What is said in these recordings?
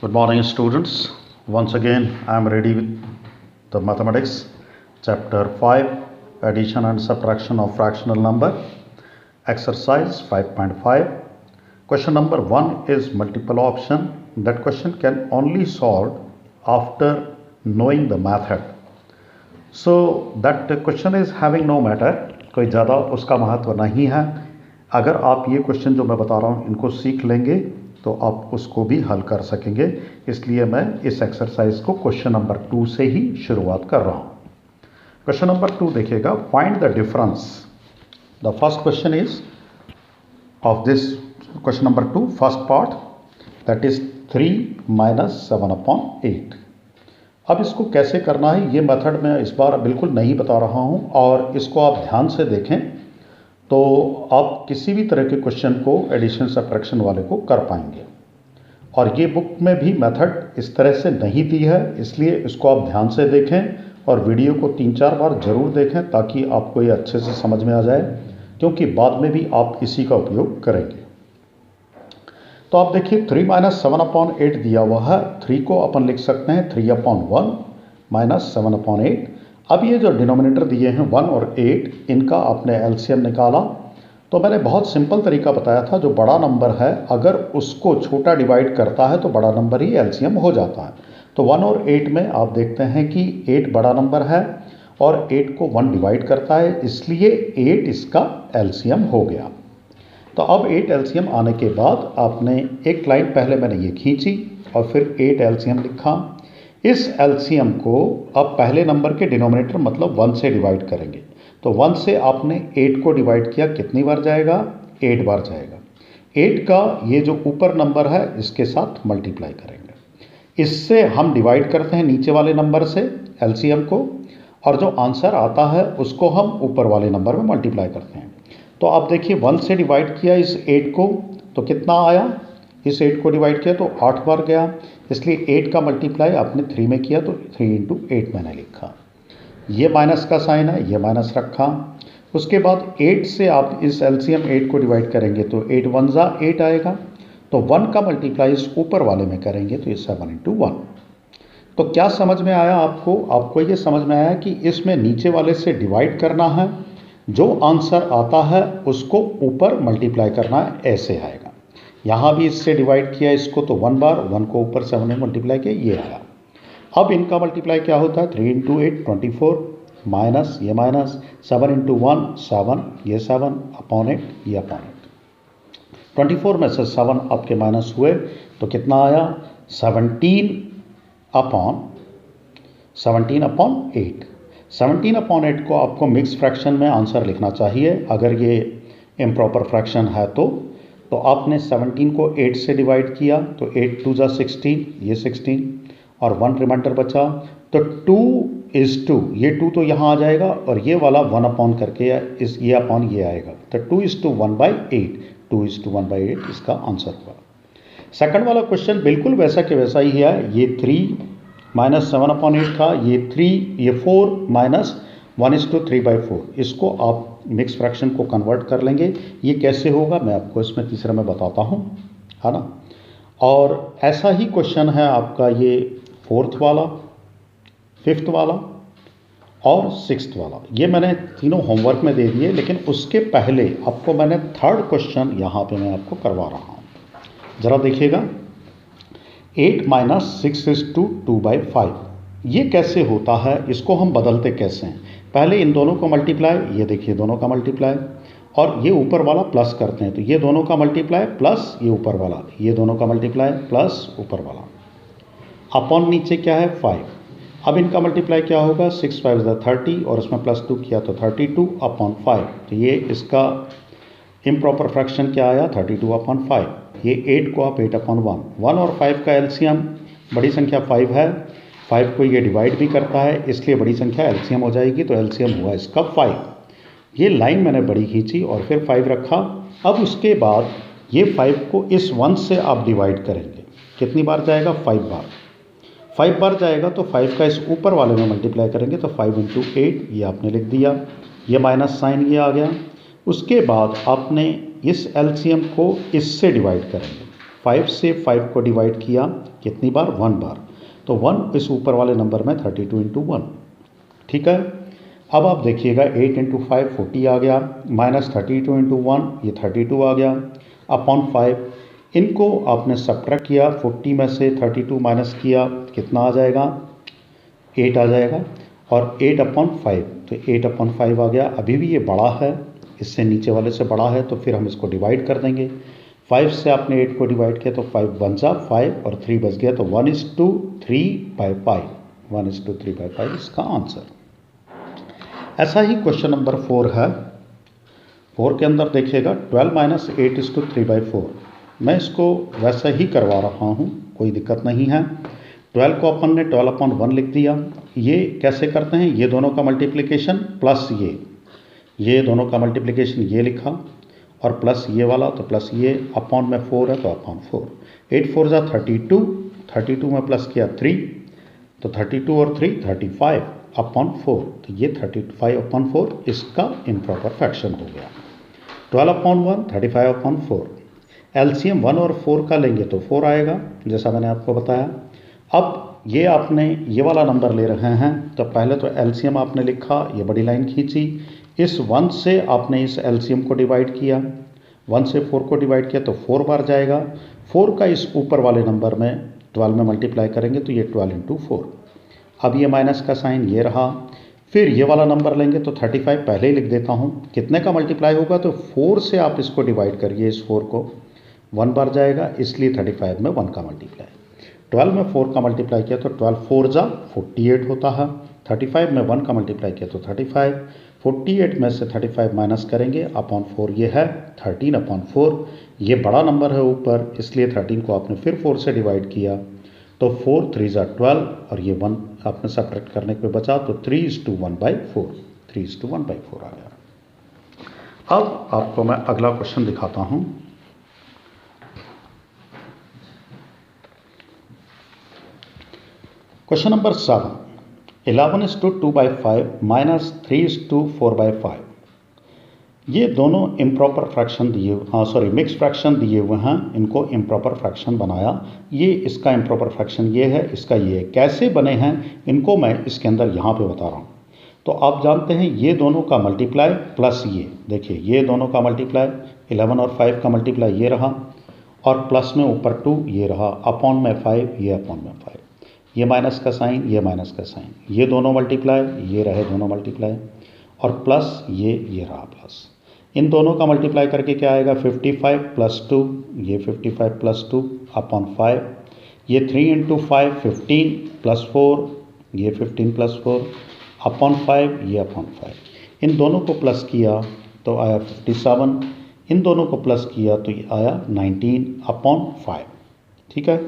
Good morning, students. Once again, I am ready with the mathematics, chapter 5, addition and subtraction of fractional number, exercise 5.5. Question number 1 is multiple option. That question can only solve after knowing the method. So that question is having no matter, कोई ज़्यादा उसका महत्व नहीं है. अगर आप ये question जो मैं बता रहा हूँ इनको सीख लेंगे तो आप उसको भी हल कर सकेंगे. इसलिए मैं इस एक्सरसाइज को क्वेश्चन नंबर 2 से ही शुरुआत कर रहा हूँ. क्वेश्चन नंबर 2 देखिएगा, find the difference. The first question is of this question number 2 first part, that is 3 minus 7/8. अब इसको कैसे करना है ये मेथड मैं इस बार बिल्कुल नहीं बता रहा हूँ और इसको आप ध्यान से देखें तो आप किसी भी तरह के क्वेश्चन को एडिशन सब्ट्रैक्शन वाले को कर पाएंगे. और ये बुक में भी मेथड इस तरह से नहीं दी है, इसलिए इसको आप ध्यान से देखें और वीडियो को 3-4 बार ज़रूर देखें ताकि आपको ये अच्छे से समझ में आ जाए, क्योंकि बाद में भी आप इसी का उपयोग करेंगे. तो आप देखिए 3 माइनस 7/8 दिया हुआ है. 3 को अपन लिख सकते हैं 3/1 माइनस 7/8. अब ये जो डिनोमिनेटर दिए हैं 1 और 8, इनका आपने एलसीएम निकाला. तो मैंने बहुत सिंपल तरीका बताया था, जो बड़ा नंबर है अगर उसको छोटा डिवाइड करता है तो बड़ा नंबर ही एलसीएम हो जाता है. तो 1 और 8 में आप देखते हैं कि 8 बड़ा नंबर है और 8 को 1 डिवाइड करता है, इसलिए 8 इसका एलसीएम हो गया. तो अब 8 एलसीएम आने के बाद आपने एक लाइन पहले मैंने ये खींची और फिर 8 एलसीएम लिखा. इस एलसीएम को अब पहले नंबर के डिनोमिनेटर मतलब 1 से डिवाइड करेंगे. तो 1 से आपने 8 को डिवाइड किया, कितनी बार जाएगा? 8 बार जाएगा. 8 का ये जो ऊपर नंबर है इसके साथ मल्टीप्लाई करेंगे. इससे हम डिवाइड करते हैं नीचे वाले नंबर से एलसीएम को, और जो आंसर आता है उसको हम ऊपर वाले नंबर में मल्टीप्लाई करते हैं. तो आप देखिए 1 से डिवाइड किया इस 8 को तो कितना आया? इस 8 को डिवाइड किया तो 8 बार गया, इसलिए 8 का मल्टीप्लाई आपने 3 में किया तो 3 × 8 मैंने लिखा. ये माइनस का साइन है, ये माइनस रखा. उसके बाद 8 से आप इस एलसीएम 8 को डिवाइड करेंगे तो 8 1 ज़ा 8 आएगा. तो 1 का मल्टीप्लाई इस ऊपर वाले में करेंगे तो ये 7 × 1. तो क्या समझ में आया आपको? आपको ये समझ में आया कि इसमें नीचे वाले से डिवाइड करना है, जो आंसर आता है उसको ऊपर मल्टीप्लाई करना है, ऐसे आएगा. यहाँ भी इससे डिवाइड किया इसको तो 1 बार, 1 को ऊपर 7 में मल्टीप्लाई किया, ये आया. अब इनका मल्टीप्लाई क्या होता है? 3 × 8 24 माइनस ये माइनस 7 × 1 7, ये 7/8 ये /8. 24 में से 7 आपके माइनस हुए तो कितना आया? 17/8. 17/8 को आपको मिक्स फ्रैक्शन में आंसर लिखना चाहिए. अगर ये इम्प्रॉपर फ्रैक्शन है तो आपने 17 को 8 से डिवाइड किया तो 8 2 ज़ा 16, ये 16 और 1 रिमाइंडर बचा. तो 2:2, ये 2 तो यहाँ आ जाएगा और ये वाला 1 करके ये अपॉन ये आएगा. तो 2:1/8, 2:1/8 इसका आंसर हुआ. सेकंड वाला क्वेश्चन बिल्कुल वैसा के वैसा ही है. ये 3 माइनस 7/8 था, ये 3, ये 4 माइनस 1:3/4. इसको आप मिक्स फ्रैक्शन को कन्वर्ट कर लेंगे. ये कैसे होगा मैं आपको इसमें तीसरे में बताता हूँ, है ना. और ऐसा ही क्वेश्चन है आपका ये 4th वाला, 5th वाला और 6th वाला. ये मैंने तीनों होमवर्क में दे दिए, लेकिन उसके पहले आपको मैंने 3rd क्वेश्चन यहाँ पे मैं आपको करवा रहा हूँ. ज़रा देखिएगा, 8 माइनस 6:2/5. ये कैसे होता है? इसको हम बदलते कैसे हैं? पहले इन दोनों को मल्टीप्लाई, ये देखिए दोनों का मल्टीप्लाई, और ये ऊपर वाला प्लस करते हैं तो ये दोनों का मल्टीप्लाई प्लस ये ऊपर वाला, ये दोनों का मल्टीप्लाई प्लस ऊपर वाला. अपॉन नीचे क्या है? 5. अब इनका मल्टीप्लाई क्या होगा? 6 5 ज़ा 30 और उसमें +2 किया तो 32/5. तो ये इसका इम्प्रॉपर फ्रैक्शन क्या आया? 32/5. ये 8 को आप 8/1. 1 और 5 का एलसीएम, बड़ी संख्या 5 है, 5 को ये डिवाइड भी करता है, इसलिए बड़ी संख्या एलसीएम हो जाएगी. तो एलसीएम हुआ इसका 5. ये लाइन मैंने बड़ी खींची और फिर 5 रखा. अब उसके बाद ये 5 को इस 1 से आप डिवाइड करेंगे, कितनी बार जाएगा? 5 बार. 5 बार जाएगा तो 5 का इस ऊपर वाले में मल्टीप्लाई करेंगे तो 5 × 8, ये आपने लिख दिया. ये माइनस साइन ये आ गया. उसके बाद आपने इस एलसीएम को इससे डिवाइड करेंगे. 5 से 5 को डिवाइड किया कितनी बार? 1 बार। तो 1 इस ऊपर वाले नंबर में 32 इंटू 1, ठीक है। अब आप देखिएगा 8 इंटू 5 40 आ गया, माइनस 32 इंटू 1 ये 32 आ गया, अपॉन 5। इनको आपने सब्ट्रैक्ट किया, 40 में से 32 माइनस किया, कितना आ जाएगा? 8 आ जाएगा, और 8 अपॉन 5, तो 8 अपॉन 5 आ गया। अभी भी ये बड़ा है, इससे नीचे वाले से बड़ा है, तो फिर हम इसको डिवाइड कर देंगे। 5 से आपने 8 को डिवाइड किया तो 5 1 जा 5 और 3 बच गया, तो 1:3/5, 1:3/5 इसका आंसर। ऐसा ही क्वेश्चन नंबर 4 है। 4 के अंदर देखिएगा 12 माइनस 8:3/4। मैं इसको वैसा ही करवा रहा हूँ, कोई दिक्कत नहीं है। 12 को अपन ने 12/1 लिख दिया। ये कैसे करते हैं? ये दोनों का मल्टीप्लिकेशन प्लस ये दोनों का मल्टीप्लिकेशन ये लिखा, और प्लस ये वाला, तो प्लस ये, अपॉन में 4 है तो अपॉन 4। 8 4 जा 32, 32 में प्लस किया 3, तो 32 और 3 35 अपॉन 4, तो ये 35/4 इसका इम्प्रॉपर फ्रैक्शन हो गया। 12/1 35/4। एलसीएम 1 और 4 का लेंगे तो 4 आएगा, जैसा मैंने आपको बताया। अब ये आपने ये वाला नंबर ले रहे हैं, तो पहले तो एलसीएम आपने लिखा, ये बड़ी लाइन खींची, इस 1 से आपने इस एलसीएम को डिवाइड किया, 1 से 4 को डिवाइड किया तो 4 बार जाएगा। 4 का इस ऊपर वाले नंबर में 12 में मल्टीप्लाई करेंगे तो ये 12 इंटू 4। अब ये माइनस का साइन ये रहा। फिर ये वाला नंबर लेंगे तो 35 पहले ही लिख देता हूँ, कितने का मल्टीप्लाई होगा? तो 4 से आप इसको डिवाइड करिए, इस 4 को 1 बार जाएगा, इसलिए 35 में 1 का मल्टीप्लाई। 12 में 4 का मल्टीप्लाई किया तो 12 4 जा 48 होता है। 35 में 1 का मल्टीप्लाई किया तो 35, 48 में से 35 माइनस करेंगे, अपॉन 4 ये है 13/4। ये बड़ा नंबर है ऊपर, इसलिए 13 को आपने फिर 4 से डिवाइड किया, तो 4 3 जा 12, और ये 1 आपने सब्ट्रैक्ट करने पे बचा, तो 3:1/4, 3:1/4 आ गया। अब आपको मैं अगला क्वेश्चन दिखाता हूँ। Question number 7, 11:2/5 minus 3:4/5। ये दोनों इम्प्रॉपर फ्रैक्शन दिए, मिक्स फ्रैक्शन दिए हुए हैं, इनको इम्प्रॉपर फ्रैक्शन बनाया। ये इसका इम्प्रॉपर फ्रैक्शन ये है, इसका ये है। कैसे बने हैं इनको मैं इसके अंदर यहाँ पे बता रहा हूँ। तो आप जानते हैं ये दोनों का मल्टीप्लाई प्लस ये, देखिए ये दोनों का मल्टीप्लाई 11 और 5 का मल्टीप्लाई ये रहा, और प्लस में ऊपर 2 ये रहा, अपॉन में 5 ये अपॉन में 5, ये माइनस का साइन ये माइनस का साइन, ये दोनों मल्टीप्लाई ये रहे दोनों मल्टीप्लाई, और प्लस ये रहा प्लस। इन दोनों का मल्टीप्लाई करके क्या आएगा? 55 + 2, ये 55 + 2 अपॉन 5, ये 3 इंटू 5 15 + 4, ये 15 + 4 अपॉन 5, ये अपॉन 5। इन दोनों को प्लस किया तो आया 57, इन दोनों को प्लस किया तो ये आया 19 अपॉन 5, ठीक है।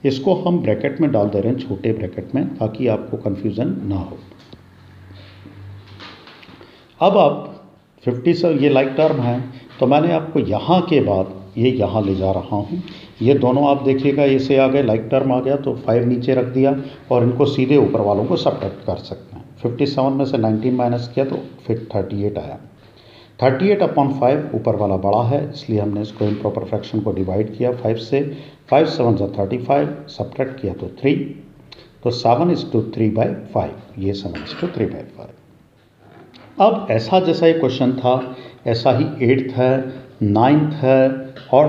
इसको हम ब्रैकेट में डाल दे रहे हैं, छोटे ब्रैकेट में, ताकि आपको कन्फ्यूज़न ना हो। अब आप 57 ये लाइक टर्म है, तो मैंने आपको यहाँ के बाद ये यहाँ ले जा रहा हूँ। ये दोनों आप देखिएगा इसे आ गए, लाइक टर्म आ गया, तो 5 नीचे रख दिया, और इनको सीधे ऊपर वालों को सब्ट्रैक्ट कर सकते हैं। 57 में से 19 माइनस किया तो फिर 38 आया। 38/5 ऊपर वाला बड़ा है, इसलिए हमने इसको इम्प्रॉपर फ्रैक्शन को डिवाइड किया 5 से। 5 7 जा 35, सब्ट्रैक्ट किया तो 3, तो 7:3/5, ये 7:3/5। अब ऐसा जैसा ये क्वेश्चन था, ऐसा ही 8th है, 9th है और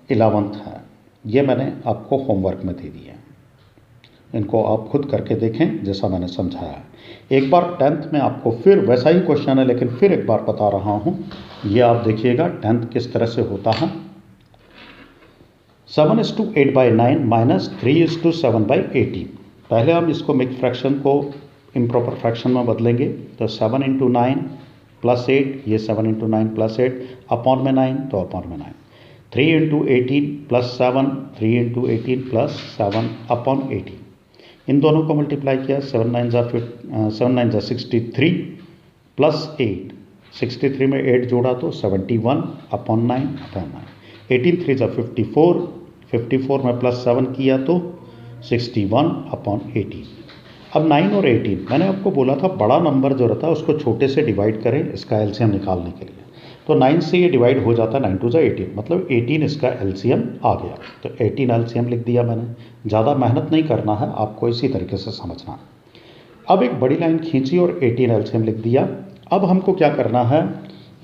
11th है। ये मैंने आपको होमवर्क में दे दिए हैं, इनको आप खुद करके देखें जैसा मैंने समझाया है। एक बार 10th में आपको फिर वैसा ही क्वेश्चन है, लेकिन फिर एक बार बता रहा हूँ। ये आप देखिएगा 10th किस तरह से होता है। 7:8/9 माइनस 3:7/18। पहले हम इसको मिक्स फ्रैक्शन को इम्प्रॉपर फ्रैक्शन में बदलेंगे, तो 7 × 9 + 8, ये 7 × 9 + 8 अपॉन में 9, तो अपॉन में 9। 3 × 18 + 7, 3 × 18 + 7 अपॉन 18। इन दोनों को मल्टीप्लाई किया, 7 9 जा 63 + 8, 63 में 8 जोड़ा तो 71 अपॉन 9 अपॉन 9। 18 3 जा 54, 54 में +7 किया तो 61 अपॉन 18। अब 9 और 18, मैंने आपको बोला था बड़ा नंबर जो रहता है उसको छोटे से डिवाइड करें इसका एलसीएम निकालने के लिए। तो 9 से ये डिवाइड हो जाता है, 9 टू 18, मतलब 18 इसका एलसीएम आ गया। तो 18 एलसीएम लिख दिया मैंने। ज़्यादा मेहनत नहीं करना है, आपको इसी तरीके से समझना है। अब एक बड़ी लाइन खींची और 18 एलसीएम लिख दिया। अब हमको क्या करना है,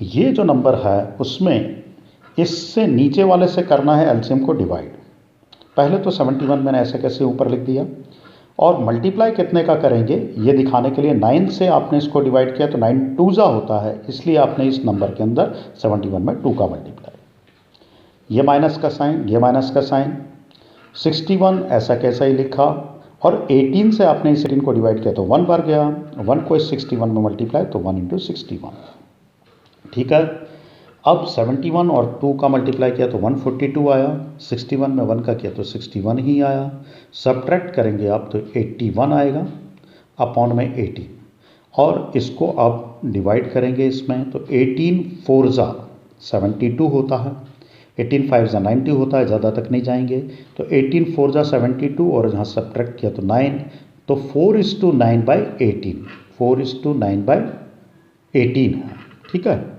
ये जो नंबर है उसमें इससे नीचे वाले से करना है एलसीएम को डिवाइड। पहले तो 71 मैंने ऐसे कैसे ऊपर लिख दिया, और मल्टीप्लाई कितने का करेंगे ये दिखाने के लिए 9 से आपने इसको डिवाइड किया तो 9 टूजा होता है, इसलिए आपने इस नंबर के अंदर 71 में 2 का मल्टीप्लाई, ये माइनस का साइन, ये माइनस का साइन, 61 ऐसा कैसा ही लिखा, और 18 से आपने इस 18 को डिवाइड किया तो 1 बार गया, 1 को इस 61 में मल्टीप्लाई तो 1 इंटू 61, ठीक है। अब 71 और 2 का मल्टीप्लाई किया तो 142 आया, 61 में 1 का किया तो 61 ही आया, सब्ट्रैक्ट करेंगे आप तो 81 आएगा अपॉन में 18, और इसको आप डिवाइड करेंगे इसमें तो 18 4 जा 72 होता है, 18 5 जा 90 होता है, ज़्यादा तक नहीं जाएंगे। तो 18 4 जा 72, और जहाँ सब्ट्रैक्ट किया तो 9, तो 4:9/18, 4:9/18 है, ठीक है।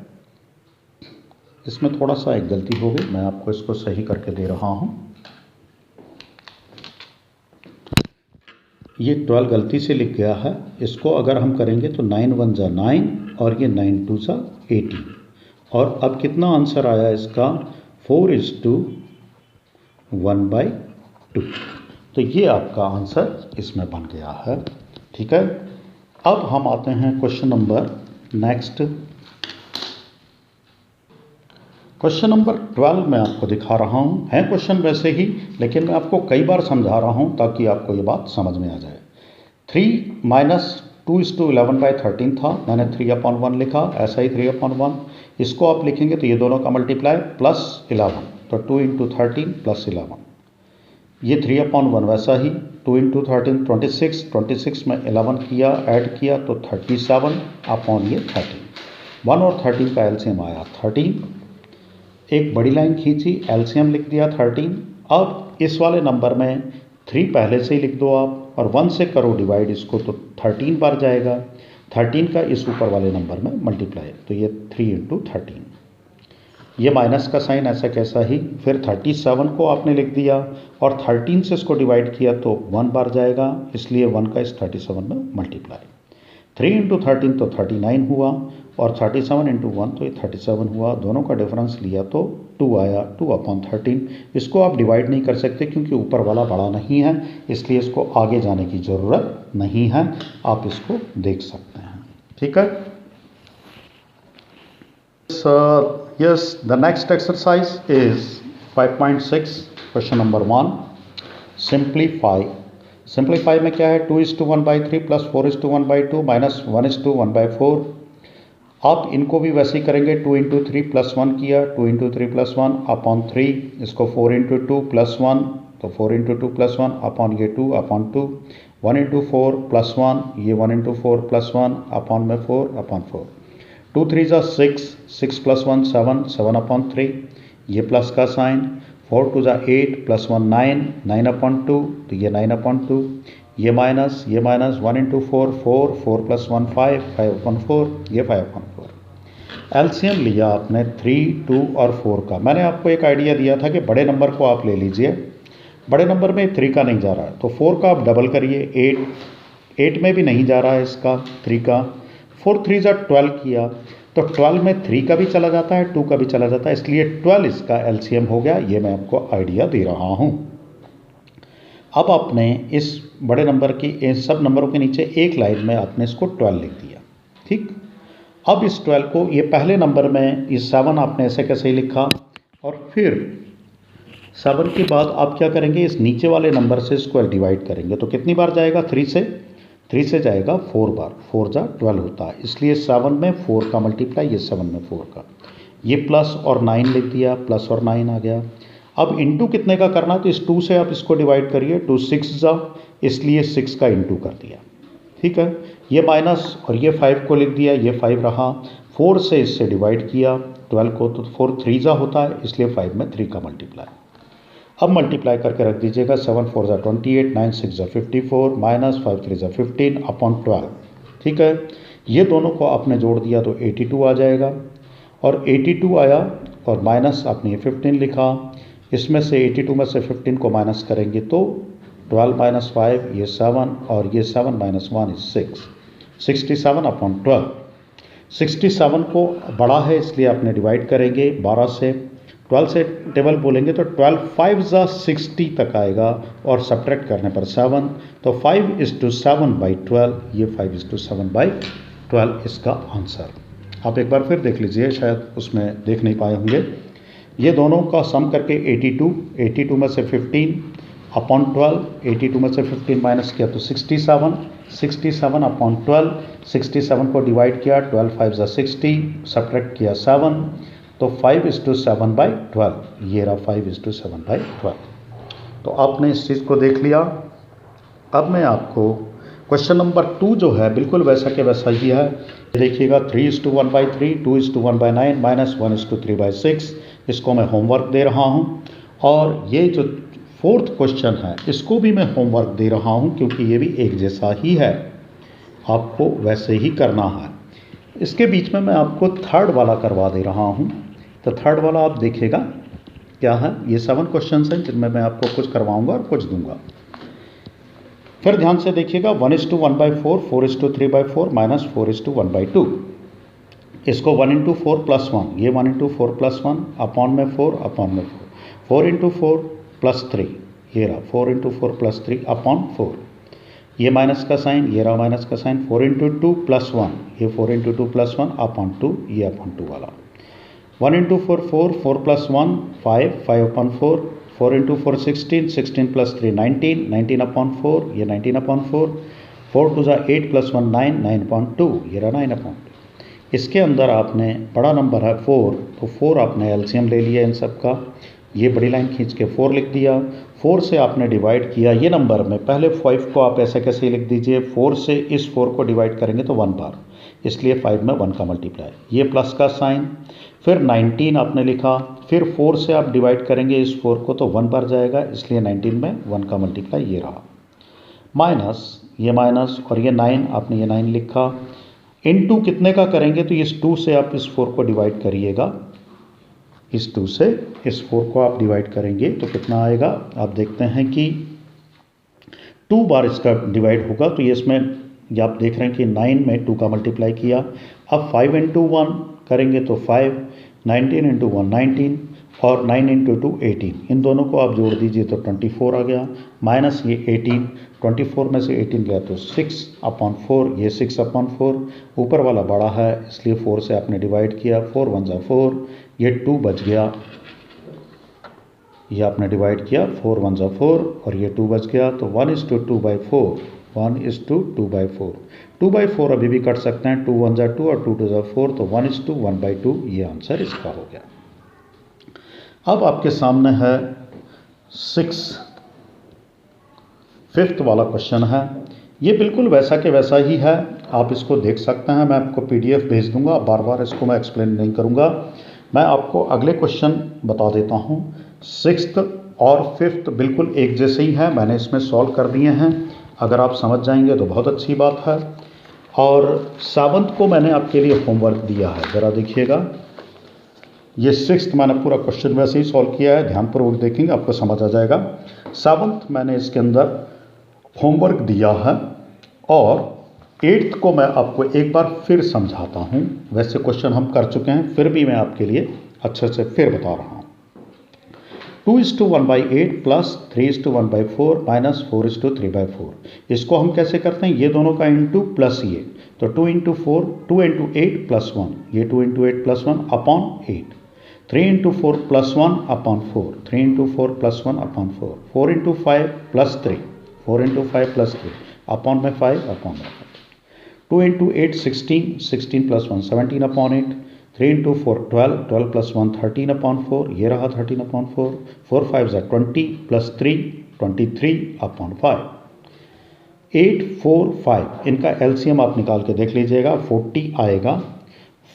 इसमें थोड़ा सा एक गलती हो गई, मैं आपको इसको सही करके दे रहा हूँ। ये 12 गलती से लिख गया है, इसको अगर हम करेंगे तो 9 1 जा 9 और ये 9 2 जा 18, और अब कितना आंसर आया इसका 4:1/2। तो ये आपका आंसर इसमें बन गया है, ठीक है। अब हम आते हैं question number next. Question number 12 मैं आपको दिखा रहा हूँ, है क्वेश्चन वैसे ही, लेकिन मैं आपको कई बार समझा रहा हूँ ताकि आपको ये बात समझ में आ जाए। 3 - 2:11/13 था, मैंने 3/1 लिखा, ऐसा ही 3/1, इसको आप लिखेंगे तो ये दोनों का मल्टीप्लाई प्लस 11, तो 2 × 13 + 11, ये 3/1 वैसा ही 2 × 13 26, 26 में 11 किया, ऐड किया तो 37 अपॉन ये 13, 1 और 13 का एलसीएम आया 13। एक बड़ी लाइन खींची, एलसीएम लिख दिया 13। अब इस वाले नंबर में 3 पहले से ही लिख दो आप, और 1 से करो डिवाइड इसको तो 13 बार जाएगा, 13 का इस ऊपर वाले नंबर में मल्टीप्लाई, तो ये 3 × 13, ये माइनस का साइन ऐसा कैसा ही, फिर 37 को आपने लिख दिया और 13 से इसको डिवाइड किया तो 1 बार जाएगा, इसलिए 1 का इस 37 में मल्टीप्लाई, 3 × 13 तो 39 हुआ, और 37 × 1 तो ये 37 हुआ, दोनों का डिफरेंस लिया तो 2 आया, 2/13। इसको आप डिवाइड नहीं कर सकते क्योंकि ऊपर वाला बड़ा नहीं है, इसलिए इसको आगे जाने की ज़रूरत नहीं है, आप इसको देख सकते हैं, ठीक है। Yes, the next exercise is 5.6, question number 1, simplify। Simplify में क्या है, 2:1/3 + 4:1/2 - 1:1/4। आप इनको भी वैसे ही करेंगे, 2 × 3 + 1 किया, 2 × 3 + 1 अपॉन 3, इसको 4 × 2 + 1, तो 4 × 2 + 1 अपॉन ये 2/2, 1 × 4 + 1, ये 1 × 4 + 1 अपॉन में 4/4, 2 3 जा 6, 6 + 1 7, 7/3, ये प्लस का साइन, 4 2 जा 8 + 1 9, 9/2, तो ये 9/2, ये माइनस 1 × 4 4, 4 + 1 5, 5/4, ये 5/4। एलसीएम लिया आपने 3, 2 और 4 का। मैंने आपको एक आइडिया दिया था कि बड़े नंबर को आप ले लीजिए, बड़े नंबर में 3 का नहीं जा रहा है तो 4 का आप डबल करिए, 8 में भी नहीं जा रहा है इसका 3 का, 4 3 जा 12 किया तो 12 में 3 का भी चला जाता है, 2 का भी चला जाता है, इसलिए 12 इसका एलसीएम हो गया। ये मैं आपको आइडिया दे रहा हूँ। अब आपने इस बड़े नंबर की इन सब नंबरों के नीचे एक लाइन में आपने इसको 12 लिख दिया, ठीक। अब इस 12 को ये पहले नंबर में इस 7 आपने ऐसे कैसे ही लिखा, और फिर 7 के बाद आप क्या करेंगे, इस नीचे वाले नंबर से इसको डिवाइड करेंगे तो कितनी बार जाएगा, 3 से जाएगा 4 बार, 4 जा 12 होता है, इसलिए 7 में 4 का मल्टीप्लाई, ये 7 में 4 का, ये प्लस और 9 लिख दिया, प्लस और 9 आ गया। अब इंटू कितने का करना, तो इस 2 से आप इसको डिवाइड करिए, 2 6 जा, इसलिए 6 का इंटू कर दिया, ठीक है। ये माइनस और ये 5 को लिख दिया, ये 5 रहा, 4 से इससे डिवाइड किया 12 को, तो 4 3 जा होता है, इसलिए 5 में 3 का मल्टीप्लाई। अब मल्टीप्लाई करके रख दीजिएगा, 7 4 जा 28, 9 6 जा 54, - 5 3 जा 15/12, ठीक है। ये दोनों को आपने जोड़ दिया तो 82 आ जाएगा, और 82 आया और माइनस आपने ये 15 लिखा। इसमें से 82 में से 15 को माइनस करेंगे तो 12 माइनस 5 ये 7 और ये 7 माइनस 1 इज 6, 67/12। 67 को बड़ा है इसलिए आपने डिवाइड करेंगे 12 से, 12 से टेबल बोलेंगे तो 12 5 ज़ा 60 तक आएगा और सब्ट्रैक्ट करने पर 7, तो 5:7/12, ये 5:7/12 इसका आंसर। आप एक बार फिर देख लीजिए, शायद उसमें देख नहीं पाए होंगे। ये दोनों का सम करके 82 में से 15/12, 82 में से 15 माइनस किया तो 67, 67/12, 67 को डिवाइड किया, 12 5 ज़ा 60, सब्ट्रैक्ट किया 7, तो 5:7/12, ये रहा 5:7/12। तो आपने इस चीज़ को देख लिया। अब मैं आपको क्वेश्चन नंबर 2 जो है बिल्कुल वैसा के वैसा ही है। देखिएगा 3:1/3, 2:1/9, -1:3/6, इसको मैं होमवर्क दे रहा हूँ। और ये जो 4th क्वेश्चन है इसको भी मैं होमवर्क दे रहा हूँ क्योंकि ये भी एक जैसा ही है, आपको वैसे ही करना है। इसके बीच में मैं आपको 3rd वाला करवा दे रहा हूँ। तो 3rd वाला आप देखिएगा क्या है। ये 7 क्वेश्चन हैं जिनमें मैं आपको कुछ करवाऊंगा और कुछ दूंगा। फिर ध्यान से देखिएगा 1:1/4, 4:3/4, -4:1/2। इसको 1:4 + 1, ये 1:4 + 1 अपॉन में 4 अपॉन में 4, 4:4 + 3, ये रहा 4:4 + 3 अपॉन 4, ये माइनस का साइन, ये रहा माइनस का साइन, 4:2 + 1, ये 4:2 + 1 अपॉन 2, ये अपॉन 2 वाला। 1:4 4, 4 + 1 5, 5/4, 4:4 16, 16 + 3 19, 19/4, ये 19/4, 4 2 8 + 1 9, 9/2, ये रहा 9/2। इसके अंदर आपने बड़ा नंबर है 4, तो 4 आपने एलसीएम ले लिया इन सब का, ये बड़ी लाइन खींच के 4 लिख दिया। 4 से आपने डिवाइड किया ये नंबर में, पहले 5 को आप ऐसे कैसे लिख दीजिए, 4 से इस 4 को डिवाइड करेंगे तो 1 बार, इसलिए 5 में 1 का मल्टीप्लाई, ये प्लस का साइन। फिर 19 आपने लिखा, फिर 4 से आप डिवाइड करेंगे इस 4 को तो 1 बार जाएगा, इसलिए 19 में 1 का मल्टीप्लाई, ये रहा। माइनस, ये माइनस और ये 9, आपने ये 9 लिखा। इनटू कितने का करेंगे तो इस 2 से आप इस 4 को डिवाइड करिएगा, इस 2 से इस 4 को आप डिवाइड करेंगे तो कितना आएगा। आप देखते हैं कि 2 बार इसका डिवाइड होगा, तो ये इसमें ये आप देख रहे हैं कि 9 में 2 का मल्टीप्लाई किया। अब 5 × 1 करेंगे तो 5, 19 × 1 19 और 9 × 2 18, इन दोनों को आप जोड़ दीजिए तो 24 आ गया, माइनस ये 18, 24 में से 18 गया तो 6/4, ये 6/4, ऊपर वाला बड़ा है इसलिए 4 से आपने डिवाइड किया, 4 1 ज़ा 4, ये 2 बच गया, ये आपने डिवाइड किया, 4 1 ज़ा 4 और ये 2 बच गया, तो 1:2/4, 1:2/4, 2/4 अभी भी कट सकते हैं, 2 1 ज़ा 2 और 2 2 ज़ा 4, तो 1:1/2, ये आंसर इसका हो गया। अब आपके सामने है 5th वाला क्वेश्चन है। ये बिल्कुल वैसा के वैसा ही है, आप इसको देख सकते हैं, मैं आपको PDF भेज दूंगा, बार बार इसको मैं एक्सप्लेन नहीं करूंगा। मैं आपको अगले क्वेश्चन बता देता हूं। 6th और 5th बिल्कुल एक जैसे ही हैं, मैंने इसमें सॉल्व कर दिए हैं, अगर आप समझ जाएंगे तो बहुत अच्छी बात है। और 7th को मैंने आपके लिए होमवर्क दिया है, ज़रा देखिएगा। ये 6th मैंने पूरा क्वेश्चन वैसे ही सॉल्व किया है, ध्यानपूर्वक देखेंगे आपको समझ आ जाएगा। 7th मैंने इसके अंदर होमवर्क दिया है और 8th को मैं आपको एक बार फिर समझाता हूँ। वैसे क्वेश्चन हम कर चुके हैं, फिर भी मैं आपके लिए अच्छे से फिर बता रहा हूँ। 2:1/8 + 3:1/4 - 4:3/4, इसको हम कैसे करते हैं, ये दोनों का इंटू प्लस ये, तो 2 × 4, 2 × 8 + 1, ये 2 × 8 + 1 अपॉन 8, 3 × 4 + 1 अपॉन 4, 3 × 4 + 1 अपॉन 4, 4 × 5 + 3, 4 × 5 + 3 अपॉन में 5 अपॉन में 5, 2 × 8 16, 16 + 1 17/8, 3 × 4 12, 12 + 1 13/4, ये रहा 13/4, 4 5 = 20 + 3 23/5, 8 4 5, इनका एलसीएम आप निकाल के देख लीजिएगा, 40 आएगा।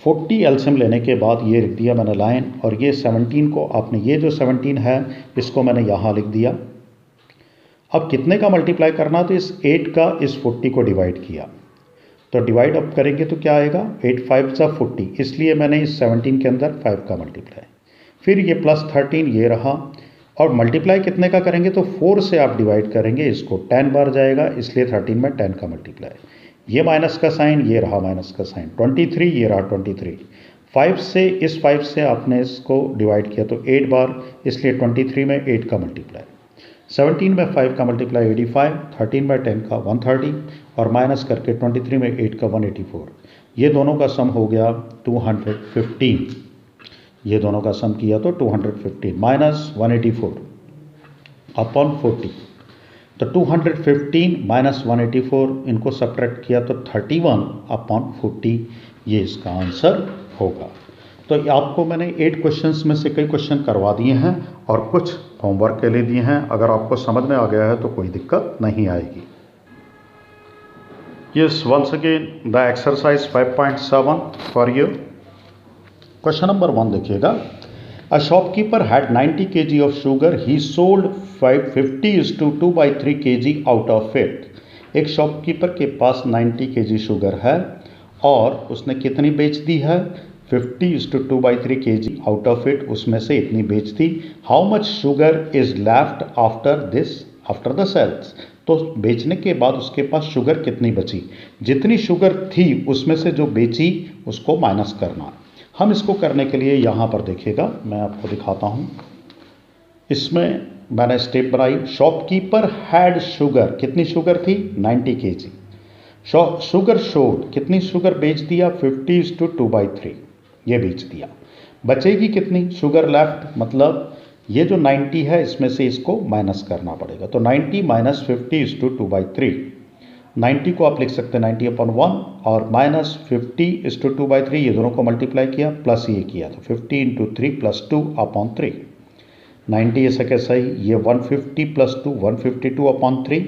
40 एलसीएम लेने के बाद ये लिख दिया मैंने लाइन, और ये 17 को आपने, ये जो 17 है इसको मैंने यहाँ लिख दिया। अब कितने का मल्टीप्लाई करना, तो इस 8 का इस 40 को डिवाइड किया, तो डिवाइड अप करेंगे तो क्या आएगा 8 5 सा 40, इसलिए मैंने इस 17 के अंदर 5 का मल्टीप्लाई, फिर ये प्लस 13 ये रहा, और मल्टीप्लाई कितने का करेंगे तो 4 से आप डिवाइड करेंगे इसको 10 बार जाएगा, इसलिए 13 में 10 का मल्टीप्लाई, ये माइनस का साइन ये रहा माइनस का साइन, 23 ये रहा 23, 5 से इस 5 से आपने इसको डिवाइड किया तो 8 बार, इसलिए 23 में 8 का मल्टीप्लाई, 17 में 5 का मल्टीप्लाई 85, 13 में 10 का 130, और माइनस करके 23 में 8 का 184, ये दोनों का सम हो गया 215, ये दोनों का सम किया तो 215 माइनस 184 अपॉन 40, तो 215 माइनस 184 इनको सब्ट्रैक्ट किया तो 31 अपॉन 40, ये इसका आंसर होगा। तो आपको मैंने 8 क्वेश्चंस में से कई क्वेश्चन करवा दिए हैं और कुछ होमवर्क के लिए दिए हैं, अगर आपको समझ में आ गया है तो कोई दिक्कत नहीं आएगी। Yes, once again the exercise 5.7 for you. Question number 1 देखिएगा, a shopkeeper had 90 kg of sugar, he sold 50:2/3 kg out of it. एक शॉपकीपर के पास 90 kg शुगर है और उसने कितनी बेच दी है 50:2/3 kg आउट ऑफ इट, उसमें से इतनी बेच दी। How much sugar is left after the sales, तो बेचने के बाद उसके पास शुगर कितनी बची, जितनी शुगर थी उसमें से जो बेची उसको माइनस करना। हम इसको करने के लिए यहाँ पर देखिएगा, मैं आपको दिखाता हूँ, इसमें मैंने स्टेप बनाई, शॉपकीपर हैड शुगर, कितनी शुगर थी 90 kg, शुगर शोड, कितनी शुगर बेच दिया 50:2/3, ये बेच दिया, बचेगी कितनी शुगर लेफ्ट, मतलब ये जो 90 है इसमें से इसको माइनस करना पड़ेगा, तो 90 माइनस 50:2/3, 90 को आप लिख सकते हैं 90/1 और माइनस 50:2/3, ये दोनों को मल्टीप्लाई किया प्लस ये किया तो 50 × 3 + 2/3, 90 ऐसा कैसा ही, ये 150 + 2 152/3,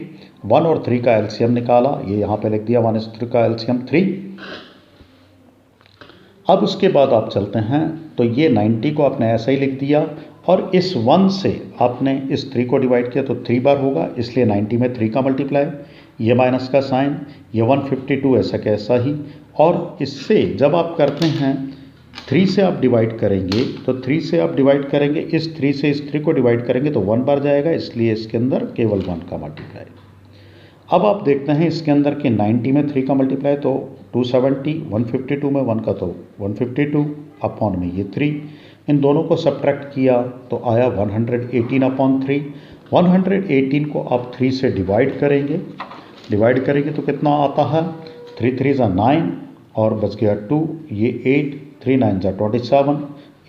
1 और 3 का एलसीएम निकाला, ये यहाँ पे लिख दिया 1 और 3 का एलसीएम 3। अब उसके बाद आप चलते हैं तो ये 90 को आपने ऐसा ही लिख दिया और इस 1 से आपने इस 3 को डिवाइड किया तो 3 बार होगा, इसलिए 90 में 3 का मल्टीप्लाई, ये माइनस का साइन, ये 152 ऐसा कैसा ही, और इससे जब आप करते हैं 3 से आप डिवाइड करेंगे तो 3 से आप डिवाइड करेंगे, इस 3 से इस 3 को डिवाइड करेंगे तो 1 बार जाएगा, इसलिए इसके अंदर केवल 1 का मल्टीप्लाई। अब आप देखते हैं इसके अंदर कि 90 में 3 का मल्टीप्लाई तो 270, 152 में 1 का तो 152 अपॉन में ये 3, इन दोनों को सब्ट्रैक्ट किया तो आया 118/3, 118 को आप 3 से डिवाइड करेंगे तो कितना आता है 3 3 = 9 और बच गया 2, ये 8, 3 9 = 27,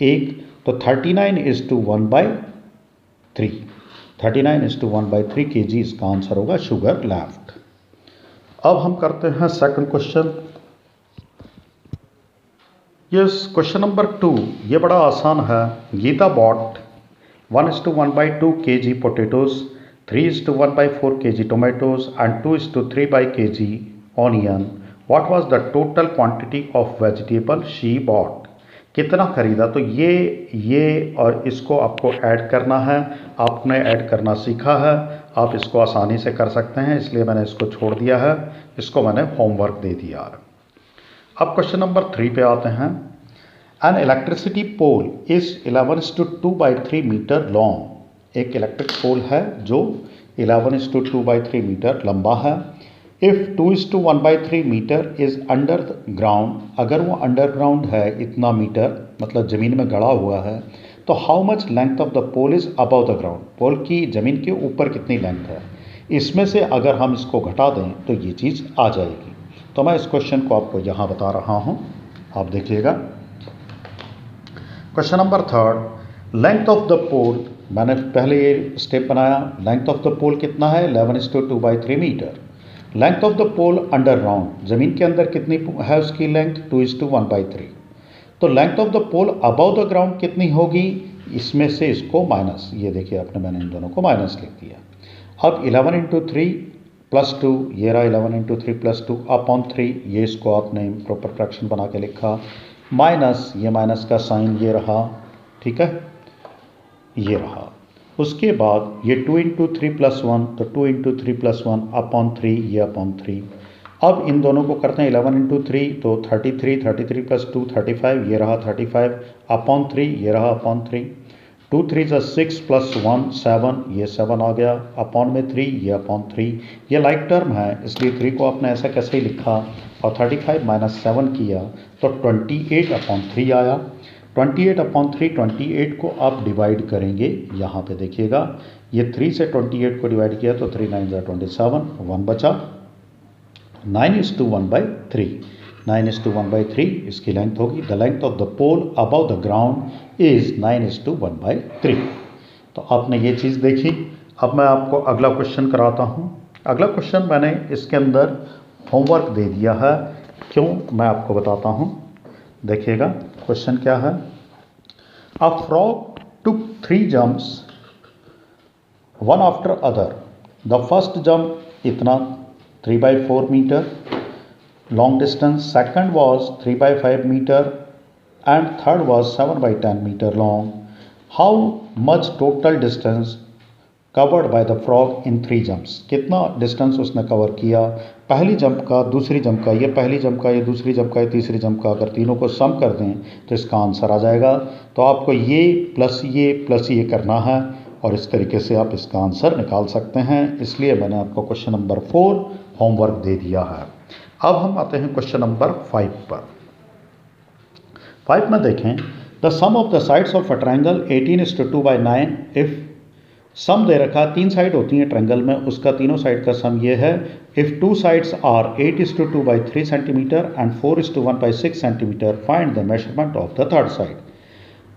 1, तो 39:1/3, 39:1/3 kg इसका आंसर होगा शुगर लेफ्ट। अब हम करते हैं second question. Yes, question number 2, ये बड़ा आसान है। Gita bought 1:1/2 kg potatoes, 3:1/4 kg tomatoes and 2:3 kg onion. What was the total quantity of vegetable she bought? कितना खरीदा, तो ये और इसको आपको ऐड करना है, आपने ऐड करना सीखा है, आप इसको आसानी से कर सकते हैं, इसलिए मैंने इसको छोड़ दिया है, इसको मैंने होमवर्क दे दिया। अब क्वेश्चन नंबर 3 पे आते हैं। An electricity pole is 11:2/3 metre long, एक इलेक्ट्रिक पोल है जो 11:2/3 मीटर लंबा है। If 2:1/3 metre is under the ground, अगर वो अंडरग्राउंड है इतना मीटर, मतलब ज़मीन में गड़ा हुआ है, तो how much length of the pole is above the ground, pole की ज़मीन के ऊपर कितनी लेंथ है, इसमें से अगर हम इसको घटा दें तो ये चीज़ आ जाएगी। तो मैं इस क्वेश्चन को आपको यहाँ बता रहा हूँ, आप देखिएगा। Question number 3, length of the pole, मैंने पहले ये स्टेप बनाया, लेंथ ऑफ द पोल कितना है 11:2/3 metre. Length of the pole underground, ज़मीन के अंदर कितनी है उसकी लेंथ 2:1/3, तो length of the pole above the ground कितनी होगी, इसमें से इसको माइनस, ये देखिए आपने, मैंने इन दोनों को माइनस लिख दिया। अब 11 × 3 + 2, ये रहा 11 × 3 + 2/3, ये इसको आपने प्रॉपर फ्रैक्शन बना के लिखा, माइनस ये माइनस का साइन ये रहा, ठीक है, ये रहा। उसके बाद ये 2 × 3 + 1, तो 2 × 3 + 1/3, ये 3, अब इन दोनों को करते हैं 11 इंटू 3 तो 33, 33 प्लस 2 35, ये रहा 35 अपॉन 3, ये रहा अपॉन 3, 2 3 6 प्लस 1 7, ये 7 आ गया अपॉन में 3, ये अपॉन 3, ये लाइक टर्म है इसलिए 3 को आपने ऐसा कैसे ही लिखा और 35 माइनस 7 किया तो 28 अपॉन 3 आया। 28 अपॉन 3, 28 को आप डिवाइड करेंगे, यहाँ पे देखिएगा ये 3 से 28 को डिवाइड किया तो 3 9 27, 1 बचा, 9:1/3, 9:1/3 इसकी लेंथ होगी। The length of the pole above the ground is 9:1/3। तो आपने ये चीज़ देखी। अब मैं आपको अगला क्वेश्चन कराता हूँ। अगला क्वेश्चन मैंने इसके अंदर होमवर्क दे दिया है, क्यों मैं आपको बताता हूँ। देखिएगा क्वेश्चन क्या है। A frog took 3 jumps one after other. The first jump इतना 3/4 meter long distance, second was 3/5 meter and third was 7/10 meter long. How much total distance covered by the frog in 3 jumps? कितना distance उसने cover किया पहली jump का, दूसरी jump का, ये पहली जंप का, ये दूसरी जंप का, ये तीसरी जंप का। अगर तीनों को सम कर दें तो इसका आंसर आ जाएगा। तो आपको ये प्लस ये करना है और इस तरीके से आप इसका आंसर निकाल सकते हैं। इसलिए मैंने आपको क्वेश्चन नंबर 4 होमवर्क दे दिया है। अब हम आते हैं क्वेश्चन नंबर 5 पर। 5 में देखें, the sum of the sides of a triangle 18:2/9। If sum दे रखा, 3 साइड होती हैं ट्रायंगल में, उसका तीनों साइड का सम ये है। If 2 sides are 8:2/3 centimetre and 4:1/6 centimetre, find the measurement of the third side.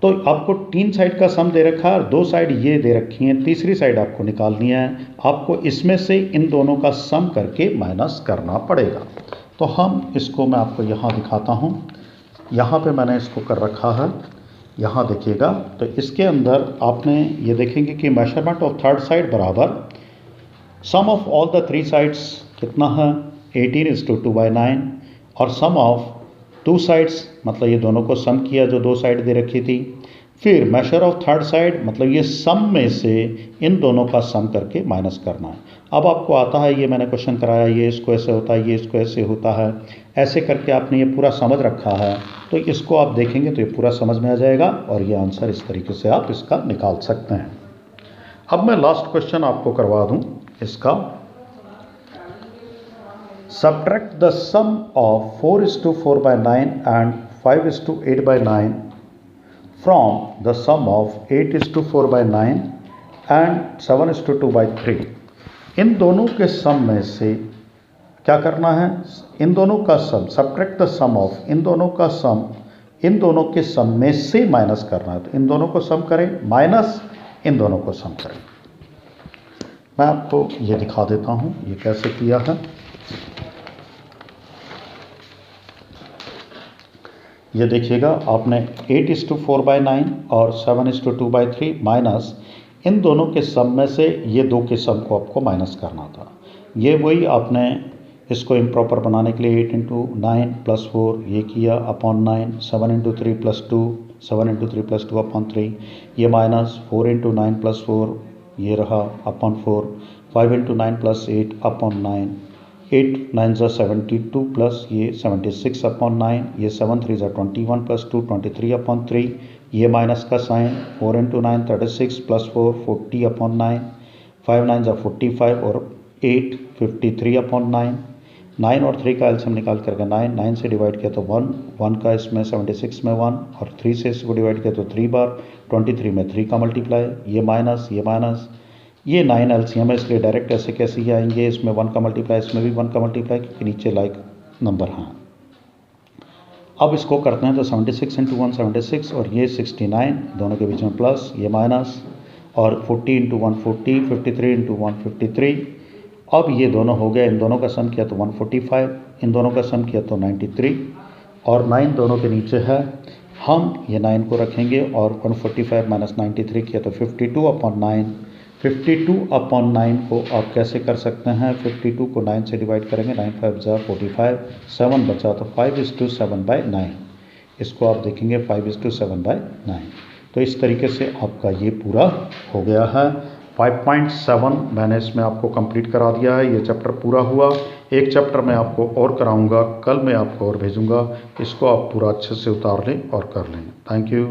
तो आपको 3 साइड का सम दे रखा है और 2 साइड ये दे रखी हैं, तीसरी साइड आपको निकालनी है। आपको इसमें से इन दोनों का सम करके माइनस करना पड़ेगा। तो हम इसको मैं आपको यहाँ दिखाता हूँ। यहाँ पे मैंने इसको कर रखा है, यहाँ देखिएगा। तो इसके अंदर आपने ये देखेंगे कि मेजरमेंट ऑफ थर्ड साइड बराबर सम ऑफ ऑल द 3 साइड्स कितना है 18:2/9 और सम ऑफ 2 साइड्स, मतलब ये दोनों को सम किया जो 2 साइड दे रखी थी। फिर मेजर ऑफ थर्ड साइड, मतलब ये सम में से इन दोनों का सम करके माइनस करना है। अब आपको आता है, ये मैंने क्वेश्चन कराया, ये इसको ऐसे होता है, ये इसको ऐसे होता है, ऐसे करके आपने ये पूरा समझ रखा है। तो इसको आप देखेंगे तो ये पूरा समझ में आ जाएगा और ये आंसर इस तरीके से आप इसका निकाल सकते हैं। अब मैं लास्ट क्वेश्चन आपको करवा दूँ इसका। Subtract the sum of 4:4/9 and 5:8/9 from the sum of 8:4/9 and 7:2/3। इन दोनों के सम में से क्या करना है, इन दोनों का सम, सब्ट्रैक्ट द सम ऑफ, इन दोनों का सम इन दोनों के सम में से माइनस करना है। तो इन दोनों को सम करें माइनस इन दोनों को सम करें। मैं आपको ये दिखा देता हूँ ये कैसे किया है। ये देखिएगा, आपने 8:4/9 और 7:2/3 माइनस इन दोनों के सम में से ये 2 के सम को आपको माइनस करना था। ये वही आपने इसको इम्प्रॉपर बनाने के लिए 8 × 9 + 4 ये किया अपॉन 9, 7 × 3 + 2, 7 × 3 + 2 अपॉन 3, ये माइनस 4 × 9 + 4 ये रहा अपॉन 4, 5 × 9 + 8 अपॉन 9, 8 9 72 प्लस ये 76 अपॉन 9, ये 7 3 21 + 2 23 अपॉन 3, ये माइनस का साइन, 4 × 9 36 + 4 40 अपॉन 9, 5 9 45 और 8 53 अपॉन 9, 9 और 3 का एलसीएम निकाल करके 9, 9 से डिवाइड किया तो 1, 1 का इसमें 76 में 1 और 3 से इसको डिवाइड किया तो 3 बार, 23 में 3 का मल्टीप्लाई, ये माइनस, ये 9 एलसीएम है इसलिए डायरेक्ट ऐसे कैसे ही आएंगे, इसमें 1 का मल्टीप्लाई, इसमें भी 1 का मल्टीप्लाई, क्योंकि नीचे लाइक नंबर हैं। अब इसको करते हैं तो 76 × 1 76 और ये 69, दोनों के बीच में प्लस, ये माइनस और 40 × 1 40, 53 × 1 53। अब ये दोनों हो गए, इन दोनों का सम किया तो 145, इन दोनों का सम किया तो 93 और 9 दोनों के नीचे है। हम ये 9 को रखेंगे और 145 - 93 किया तो 52 अपॉन 9, 52 अपॉन 9 को आप कैसे कर सकते हैं, 52 को 9 से डिवाइड करेंगे, 9 5 45, 7 बचा तो 5:7/9, इसको आप देखेंगे 5:7/9। तो इस तरीके से आपका ये पूरा हो गया है। 5.7 मैंने इसमें आपको कंप्लीट करा दिया है। ये चैप्टर पूरा हुआ। एक चैप्टर मैं आपको और कराऊंगा, कल मैं आपको और भेजूंगा। इसको आप पूरा अच्छे से उतार लें और कर लें। Thank you.